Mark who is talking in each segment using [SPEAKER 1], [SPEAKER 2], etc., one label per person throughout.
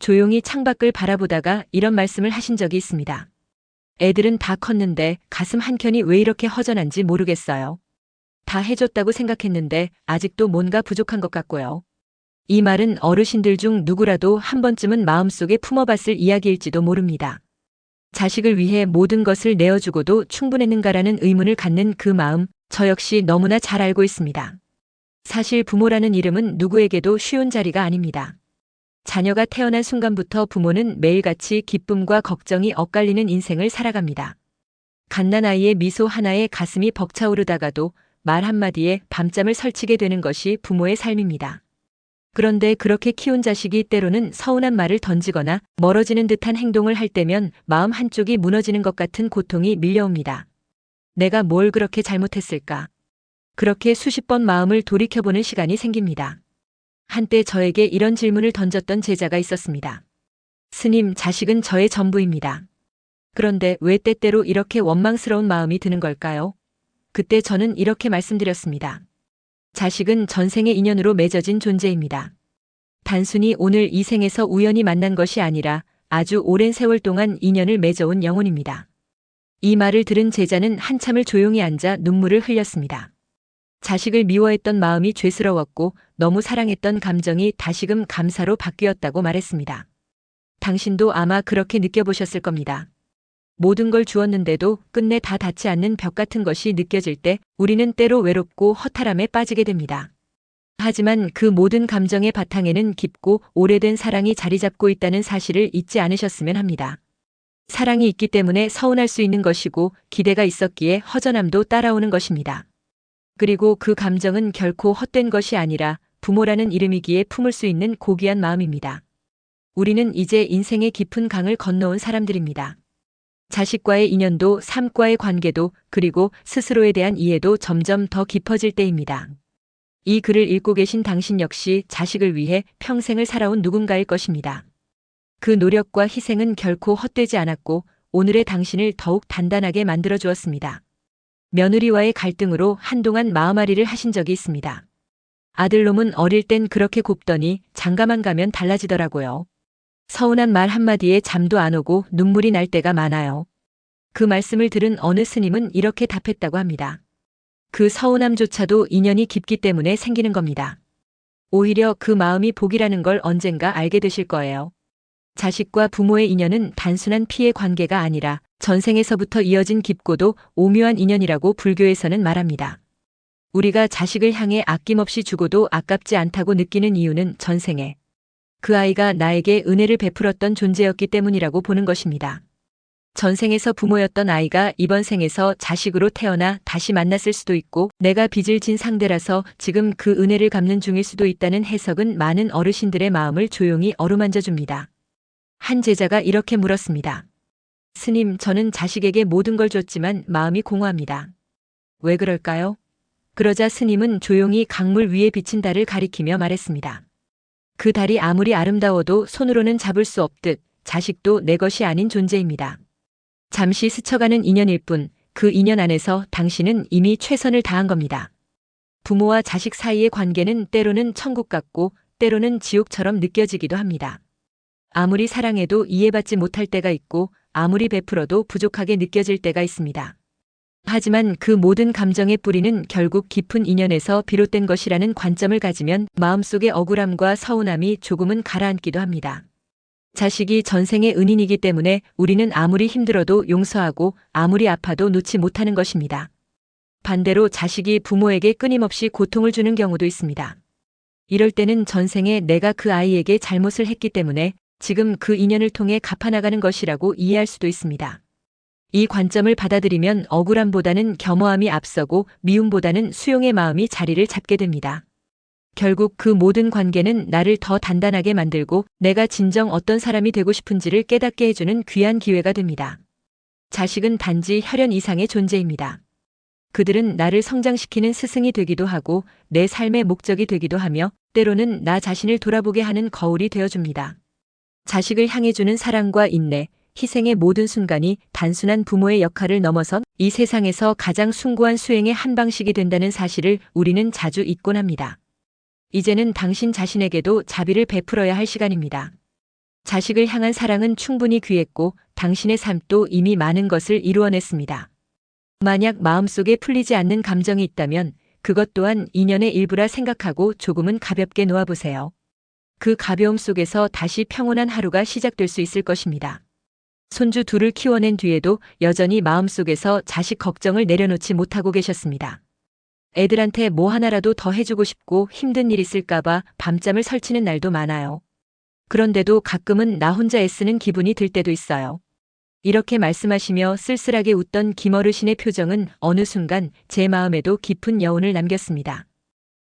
[SPEAKER 1] 조용히 창밖을 바라보다가 이런 말씀을 하신 적이 있습니다. 애들은 다 컸는데 가슴 한켠이 왜 이렇게 허전한지 모르겠어요. 다 해줬다고 생각했는데 아직도 뭔가 부족한 것 같고요. 이 말은 어르신들 중 누구라도 한 번쯤은 마음속에 품어봤을 이야기일지도 모릅니다. 자식을 위해 모든 것을 내어주고도 충분했는가라는 의문을 갖는 그 마음, 저 역시 너무나 잘 알고 있습니다. 사실 부모라는 이름은 누구에게도 쉬운 자리가 아닙니다. 자녀가 태어난 순간부터 부모는 매일같이 기쁨과 걱정이 엇갈리는 인생을 살아갑니다. 갓난아이의 미소 하나에 가슴이 벅차오르다가도 말 한마디에 밤잠을 설치게 되는 것이 부모의 삶입니다. 그런데 그렇게 키운 자식이 때로는 서운한 말을 던지거나 멀어지는 듯한 행동을 할 때면 마음 한쪽이 무너지는 것 같은 고통이 밀려옵니다. 내가 뭘 그렇게 잘못했을까? 그렇게 수십 번 마음을 돌이켜보는 시간이 생깁니다. 한때 저에게 이런 질문을 던졌던 제자가 있었습니다. 스님, 자식은 저의 전부입니다. 그런데 왜 때때로 이렇게 원망스러운 마음이 드는 걸까요? 그때 저는 이렇게 말씀드렸습니다. 자식은 전생의 인연으로 맺어진 존재입니다. 단순히 오늘 이 생에서 우연히 만난 것이 아니라 아주 오랜 세월 동안 인연을 맺어온 영혼입니다. 이 말을 들은 제자는 한참을 조용히 앉아 눈물을 흘렸습니다. 자식을 미워했던 마음이 죄스러웠고 너무 사랑했던 감정이 다시금 감사로 바뀌었다고 말했습니다. 당신도 아마 그렇게 느껴보셨을 겁니다. 모든 걸 주었는데도 끝내 다 닿지 않는 벽 같은 것이 느껴질 때 우리는 때로 외롭고 허탈함에 빠지게 됩니다. 하지만 그 모든 감정의 바탕에는 깊고 오래된 사랑이 자리 잡고 있다는 사실을 잊지 않으셨으면 합니다. 사랑이 있기 때문에 서운할 수 있는 것이고 기대가 있었기에 허전함도 따라오는 것입니다. 그리고 그 감정은 결코 헛된 것이 아니라 부모라는 이름이기에 품을 수 있는 고귀한 마음입니다. 우리는 이제 인생의 깊은 강을 건너온 사람들입니다. 자식과의 인연도 삶과의 관계도 그리고 스스로에 대한 이해도 점점 더 깊어질 때입니다. 이 글을 읽고 계신 당신 역시 자식을 위해 평생을 살아온 누군가일 것입니다. 그 노력과 희생은 결코 헛되지 않았고 오늘의 당신을 더욱 단단하게 만들어 주었습니다. 며느리와의 갈등으로 한동안 마음앓이를 하신 적이 있습니다. 아들놈은 어릴 땐 그렇게 곱더니 장가만 가면 달라지더라고요. 서운한 말 한마디에 잠도 안 오고 눈물이 날 때가 많아요. 그 말씀을 들은 어느 스님은 이렇게 답했다고 합니다. 그 서운함조차도 인연이 깊기 때문에 생기는 겁니다. 오히려 그 마음이 복이라는 걸 언젠가 알게 되실 거예요. 자식과 부모의 인연은 단순한 피해 관계가 아니라 전생에서부터 이어진 깊고도 오묘한 인연이라고 불교에서는 말합니다. 우리가 자식을 향해 아낌없이 주고도 아깝지 않다고 느끼는 이유는 전생에 그 아이가 나에게 은혜를 베풀었던 존재였기 때문이라고 보는 것입니다. 전생에서 부모였던 아이가 이번 생에서 자식으로 태어나 다시 만났을 수도 있고 내가 빚을 진 상대라서 지금 그 은혜를 갚는 중일 수도 있다는 해석은 많은 어르신들의 마음을 조용히 어루만져 줍니다. 한 제자가 이렇게 물었습니다. 스님, 저는 자식에게 모든 걸 줬지만 마음이 공허합니다. 왜 그럴까요? 그러자 스님은 조용히 강물 위에 비친 달을 가리키며 말했습니다. 그 달이 아무리 아름다워도 손으로는 잡을 수 없듯 자식도 내 것이 아닌 존재입니다. 잠시 스쳐가는 인연일 뿐 그 인연 안에서 당신은 이미 최선을 다한 겁니다. 부모와 자식 사이의 관계는 때로는 천국 같고 때로는 지옥처럼 느껴지기도 합니다. 아무리 사랑해도 이해받지 못할 때가 있고 아무리 베풀어도 부족하게 느껴질 때가 있습니다. 하지만 그 모든 감정의 뿌리는 결국 깊은 인연에서 비롯된 것이라는 관점을 가지면 마음속의 억울함과 서운함이 조금은 가라앉기도 합니다. 자식이 전생의 은인이기 때문에 우리는 아무리 힘들어도 용서하고 아무리 아파도 놓지 못하는 것입니다. 반대로 자식이 부모에게 끊임없이 고통을 주는 경우도 있습니다. 이럴 때는 전생에 내가 그 아이에게 잘못을 했기 때문에 지금 그 인연을 통해 갚아나가는 것이라고 이해할 수도 있습니다. 이 관점을 받아들이면 억울함보다는 겸허함이 앞서고 미움보다는 수용의 마음이 자리를 잡게 됩니다. 결국 그 모든 관계는 나를 더 단단하게 만들고 내가 진정 어떤 사람이 되고 싶은지를 깨닫게 해주는 귀한 기회가 됩니다. 자식은 단지 혈연 이상의 존재입니다. 그들은 나를 성장시키는 스승이 되기도 하고 내 삶의 목적이 되기도 하며 때로는 나 자신을 돌아보게 하는 거울이 되어줍니다. 자식을 향해 주는 사랑과 인내, 희생의 모든 순간이 단순한 부모의 역할을 넘어선 이 세상에서 가장 숭고한 수행의 한 방식이 된다는 사실을 우리는 자주 잊곤 합니다. 이제는 당신 자신에게도 자비를 베풀어야 할 시간입니다. 자식을 향한 사랑은 충분히 귀했고 당신의 삶도 이미 많은 것을 이루어냈습니다. 만약 마음속에 풀리지 않는 감정이 있다면 그것 또한 인연의 일부라 생각하고 조금은 가볍게 놓아보세요. 그 가벼움 속에서 다시 평온한 하루가 시작될 수 있을 것입니다. 손주 둘을 키워낸 뒤에도 여전히 마음속에서 자식 걱정을 내려놓지 못하고 계셨습니다. 애들한테 뭐 하나라도 더 해주고 싶고 힘든 일 있을까봐 밤잠을 설치는 날도 많아요. 그런데도 가끔은 나 혼자 애쓰는 기분이 들 때도 있어요. 이렇게 말씀하시며 쓸쓸하게 웃던 김어르신의 표정은 어느 순간 제 마음에도 깊은 여운을 남겼습니다.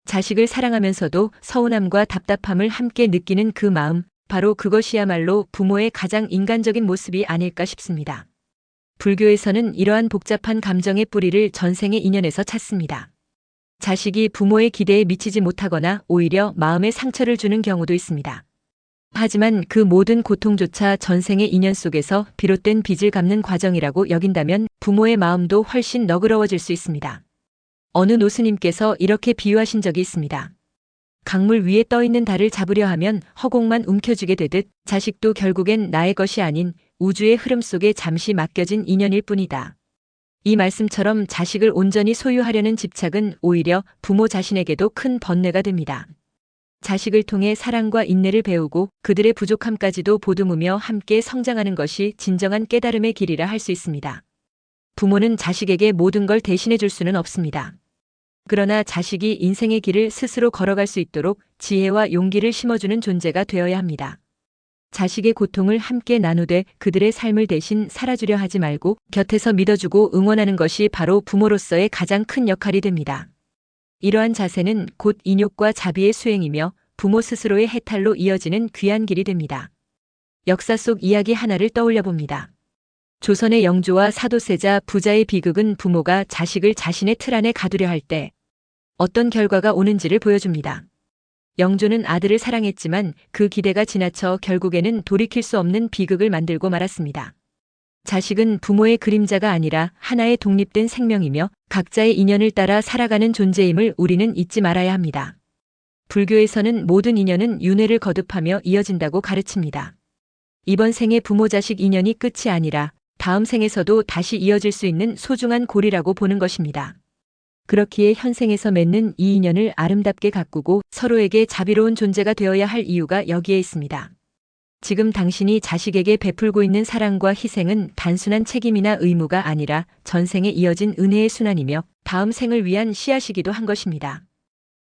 [SPEAKER 1] 자식을 사랑하면서도 서운함과 답답함을 함께 느끼는 그 마음, 바로 그것이야말로 부모의 가장 인간적인 모습이 아닐까 싶습니다. 불교에서는 이러한 복잡한 감정의 뿌리를 전생의 인연에서 찾습니다. 자식이 부모의 기대에 미치지 못하거나 오히려 마음에 상처를 주는 경우도 있습니다. 하지만 그 모든 고통조차 전생의 인연 속에서 비롯된 빚을 갚는 과정이라고 여긴다면 부모의 마음도 훨씬 너그러워질 수 있습니다. 어느 노스님께서 이렇게 비유하신 적이 있습니다. 강물 위에 떠 있는 달을 잡으려 하면 허공만 움켜쥐게 되듯 자식도 결국엔 나의 것이 아닌 우주의 흐름 속에 잠시 맡겨진 인연일 뿐이다. 이 말씀처럼 자식을 온전히 소유하려는 집착은 오히려 부모 자신에게도 큰 번뇌가 됩니다. 자식을 통해 사랑과 인내를 배우고 그들의 부족함까지도 보듬으며 함께 성장하는 것이 진정한 깨달음의 길이라 할 수 있습니다. 부모는 자식에게 모든 걸 대신해 줄 수는 없습니다. 그러나 자식이 인생의 길을 스스로 걸어갈 수 있도록 지혜와 용기를 심어주는 존재가 되어야 합니다. 자식의 고통을 함께 나누되 그들의 삶을 대신 살아주려 하지 말고 곁에서 믿어주고 응원하는 것이 바로 부모로서의 가장 큰 역할이 됩니다. 이러한 자세는 곧 인욕과 자비의 수행이며 부모 스스로의 해탈로 이어지는 귀한 길이 됩니다. 역사 속 이야기 하나를 떠올려 봅니다. 조선의 영조와 사도세자 부자의 비극은 부모가 자식을 자신의 틀 안에 가두려 할 때 어떤 결과가 오는지를 보여줍니다. 영조는 아들을 사랑했지만 그 기대가 지나쳐 결국에는 돌이킬 수 없는 비극을 만들고 말았습니다. 자식은 부모의 그림자가 아니라 하나의 독립된 생명이며 각자의 인연을 따라 살아가는 존재임을 우리는 잊지 말아야 합니다. 불교에서는 모든 인연은 윤회를 거듭하며 이어진다고 가르칩니다. 이번 생의 부모 자식 인연이 끝이 아니라 다음 생에서도 다시 이어질 수 있는 소중한 고리라고 보는 것입니다. 그렇기에 현생에서 맺는 이 인연을 아름답게 가꾸고 서로에게 자비로운 존재가 되어야 할 이유가 여기에 있습니다. 지금 당신이 자식에게 베풀고 있는 사랑과 희생은 단순한 책임이나 의무가 아니라 전생에 이어진 은혜의 순환이며 다음 생을 위한 씨앗이기도 한 것입니다.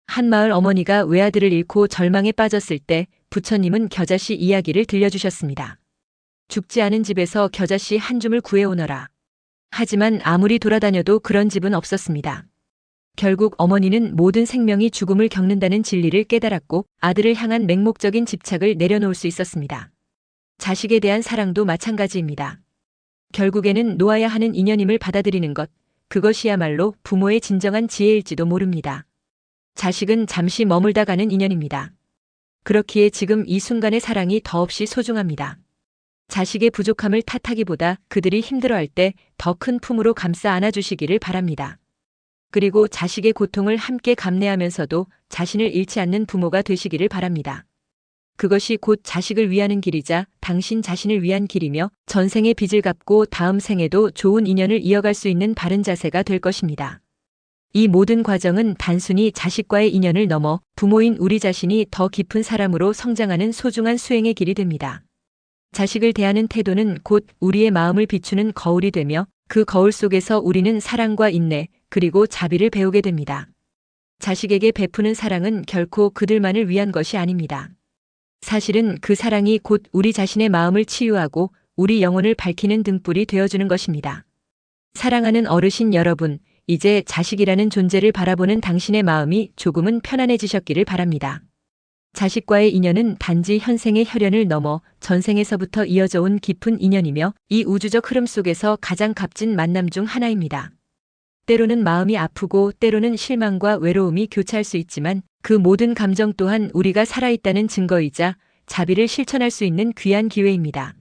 [SPEAKER 1] 한 마을 어머니가 외아들을 잃고 절망에 빠졌을 때 부처님은 겨자씨 이야기를 들려주셨습니다. 죽지 않은 집에서 겨자씨 한 줌을 구해오너라. 하지만 아무리 돌아다녀도 그런 집은 없었습니다. 결국 어머니는 모든 생명이 죽음을 겪는다는 진리를 깨달았고 아들을 향한 맹목적인 집착을 내려놓을 수 있었습니다. 자식에 대한 사랑도 마찬가지입니다. 결국에는 놓아야 하는 인연임을 받아들이는 것, 그것이야말로 부모의 진정한 지혜일지도 모릅니다. 자식은 잠시 머물다 가는 인연입니다. 그렇기에 지금 이 순간의 사랑이 더없이 소중합니다. 자식의 부족함을 탓하기보다 그들이 힘들어할 때 더 큰 품으로 감싸 안아주시기를 바랍니다. 그리고 자식의 고통을 함께 감내하면서도 자신을 잃지 않는 부모가 되시기를 바랍니다. 그것이 곧 자식을 위하는 길이자 당신 자신을 위한 길이며 전생의 빚을 갚고 다음 생에도 좋은 인연을 이어갈 수 있는 바른 자세가 될 것입니다. 이 모든 과정은 단순히 자식과의 인연을 넘어 부모인 우리 자신이 더 깊은 사람으로 성장하는 소중한 수행의 길이 됩니다. 자식을 대하는 태도는 곧 우리의 마음을 비추는 거울이 되며 그 거울 속에서 우리는 사랑과 인내, 그리고 자비를 배우게 됩니다. 자식에게 베푸는 사랑은 결코 그들만을 위한 것이 아닙니다. 사실은 그 사랑이 곧 우리 자신의 마음을 치유하고 우리 영혼을 밝히는 등불이 되어주는 것입니다. 사랑하는 어르신 여러분, 이제 자식이라는 존재를 바라보는 당신의 마음이 조금은 편안해지셨기를 바랍니다. 자식과의 인연은 단지 현생의 혈연을 넘어 전생에서부터 이어져 온 깊은 인연이며 이 우주적 흐름 속에서 가장 값진 만남 중 하나입니다. 때로는 마음이 아프고 때로는 실망과 외로움이 교차할 수 있지만 그 모든 감정 또한 우리가 살아있다는 증거이자 자비를 실천할 수 있는 귀한 기회입니다.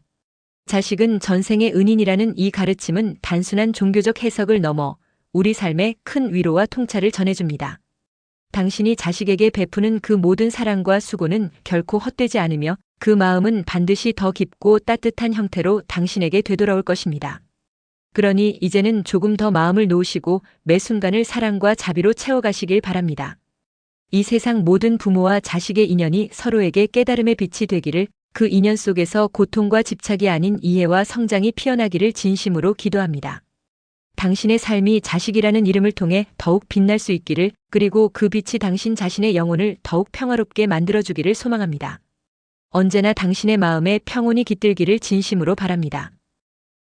[SPEAKER 1] 자식은 전생의 은인이라는 이 가르침은 단순한 종교적 해석을 넘어 우리 삶에 큰 위로와 통찰을 전해줍니다. 당신이 자식에게 베푸는 그 모든 사랑과 수고는 결코 헛되지 않으며 그 마음은 반드시 더 깊고 따뜻한 형태로 당신에게 되돌아올 것입니다. 그러니 이제는 조금 더 마음을 놓으시고 매 순간을 사랑과 자비로 채워가시길 바랍니다. 이 세상 모든 부모와 자식의 인연이 서로에게 깨달음의 빛이 되기를, 그 인연 속에서 고통과 집착이 아닌 이해와 성장이 피어나기를 진심으로 기도합니다. 당신의 삶이 자식이라는 이름을 통해 더욱 빛날 수 있기를, 그리고 그 빛이 당신 자신의 영혼을 더욱 평화롭게 만들어주기를 소망합니다. 언제나 당신의 마음에 평온이 깃들기를 진심으로 바랍니다.